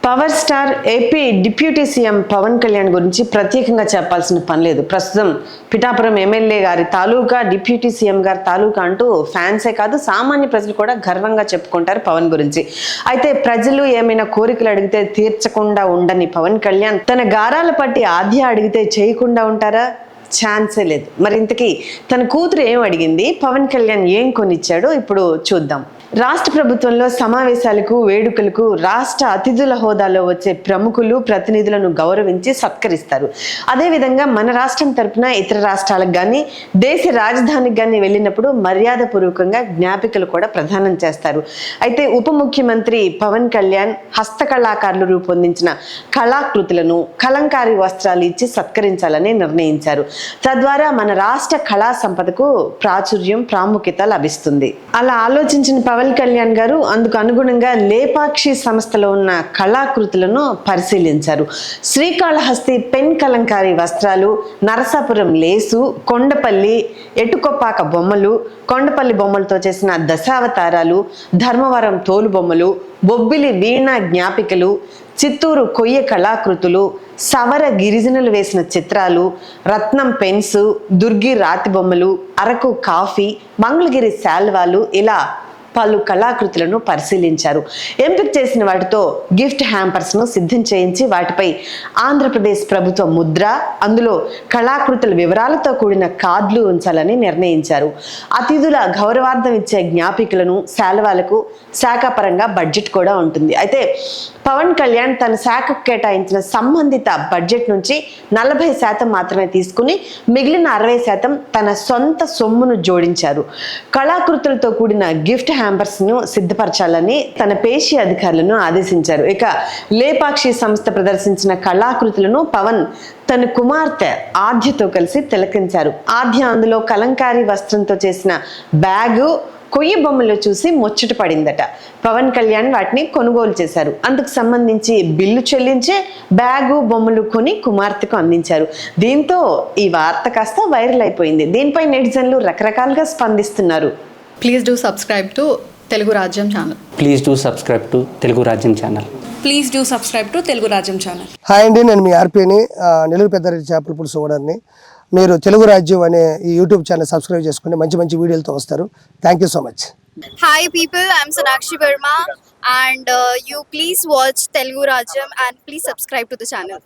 Power star AP deputy CM Pawan Kalyan గురించి ప్రత్యేకంగా చెప్పాల్సిన పని లేదు. ప్రస్తుతం పిఠాపురం ఎమ్మెల్యే గారి తాలూకా, డిప్యూటీ సీఎం గారి తాలూకా అంటూ ఫ్యాన్సే కాదు సామాన్య ప్రజలు కూడా గర్వంగా చెప్పుకుంటారు పవన్ గురించి. అయితే ప్రజలు ఏమైనా కోరికలు అడిగితే తీర్చకుండా ఉండని పవన్ కళ్యాణ్ తన గారాల పట్టి ఆద్య అడిగితే చేయకుండా ఉంటారా? ఛాన్సే లేదు. మరి ఇంతకీ తన కూతురు ఏం అడిగింది, పవన్ కళ్యాణ్ ఏం కొనిచ్చాడో ఇప్పుడు చూద్దాం. రాష్ట్ర ప్రభుత్వంలో సమావేశాలకు, వేడుకలకు రాష్ట్ర అతిథుల హోదాలో వచ్చే ప్రముఖులు, ప్రతినిధులను గౌరవించి సత్కరిస్తారు. అదేవిధంగా మన రాష్ట్రం తరపున ఇతర రాష్ట్రాలకు కానీ, దేశ రాజధానికి కానీ వెళ్ళినప్పుడు మర్యాదపూర్వకంగా జ్ఞాపికలు కూడా ప్రదానం చేస్తారు. అయితే ఉప ముఖ్యమంత్రి పవన్ కళ్యాణ్ హస్తకళాకారులు రూపొందించిన కళాకృతులను, కలంకారీ వస్త్రాలు ఇచ్చి సత్కరించాలని నిర్ణయించారు. తద్వారా మన రాష్ట్ర కళా సంపదకు ప్రాచుర్యం, ప్రాముఖ్యత లభిస్తుంది. అలా ఆలోచించిన పవన్ కళ్యాణ్ గారు అందుకు అనుగుణంగా లేపాక్షి సంస్థలో ఉన్న కళాకృతులను పరిశీలించారు. శ్రీకాళహస్తి పెన్ కలంకారీ వస్త్రాలు, నరసాపురం లేసు, కొండపల్లి ఎటుకొప్పాక బొమ్మలు, కొండపల్లి బొమ్మలతో చేసిన దశావతారాలు, ధర్మవరం తోలు బొమ్మలు, బొబ్బిలి వీణ జ్ఞాపికలు, చిత్తూరు కొయ్య కళాకృతులు, సవర గిరిజనులు వేసిన చిత్రాలు, రత్నం పెన్స్, దుర్గి రాతి బొమ్మలు, అరకు కాఫీ, మంగళగిరి శాల్వాలు ఇలా పలు కళాకృతులను పరిశీలించారు. ఎంపిక చేసిన వాటితో గిఫ్ట్ హ్యాంపర్స్ ను సిద్ధం చేయించి వాటిపై ఆంధ్రప్రదేశ్ ప్రభుత్వ ముద్ర, అందులో కళాకృతుల వివరాలతో కూడిన కార్డులు ఉంచాలని నిర్ణయించారు. అతిథుల గౌరవార్థం ఇచ్చే జ్ఞాపికలను, శాల్వాలకు శాఖాపరంగా బడ్జెట్ కూడా ఉంటుంది. అయితే పవన్ కళ్యాణ్ తన శాఖకు కేటాయించిన సంబంధిత బడ్జెట్ నుంచి 40% మాత్రమే తీసుకుని మిగిలిన 60% తన సొంత సొమ్మును జోడించారు. కళాకృతులతో కూడిన గిఫ్ట్ హ్యాంపర్స్ ను సిద్ధపరచాలని తన పేషి అధికారులను ఆదేశించారు. ఇక లేపాక్షి సంస్థ ప్రదర్శించిన కళాకృతులను పవన్ తన కుమార్తె ఆద్యతో కలిసి తిలకించారు. ఆద్య అందులో కలంకారీ వస్త్రంతో చేసిన బ్యాగు, కొయ్య బొమ్మలు చూసి ముచ్చట పడిందట. పవన్ కళ్యాణ్ వాటిని కొనుగోలు చేశారు. అందుకు సంబంధించి బిల్లు చెల్లించే బ్యాగు, బొమ్మలు కొని కుమార్తెకు అందించారు. దీంతో ఈ వార్త కాస్త వైరల్ అయిపోయింది. దీనిపై నెటిజన్లు రకరకాలుగా స్పందిస్తున్నారు. Please do subscribe to Telugu Rajyam channel. Please do subscribe to Telugu Rajyam channel. Please do subscribe to Telugu Rajyam channel. Hi అండి, నేను మీ ఆర్పీని, నెల్లూరు పెద్దారెడ్డి చేపల పులుసు ఓనర్ని. మీరు తెలుగు రాజ్యం అనే ఈ యూట్యూబ్ ఛానల్ సబ్స్క్రైబ్ చేసుకుని మంచి మంచి వీడియోలతో వస్తారు. Thank you so much. Hi people, I'm Sonakshi Verma and you please watch Telugu Rajyam and please subscribe to the channel.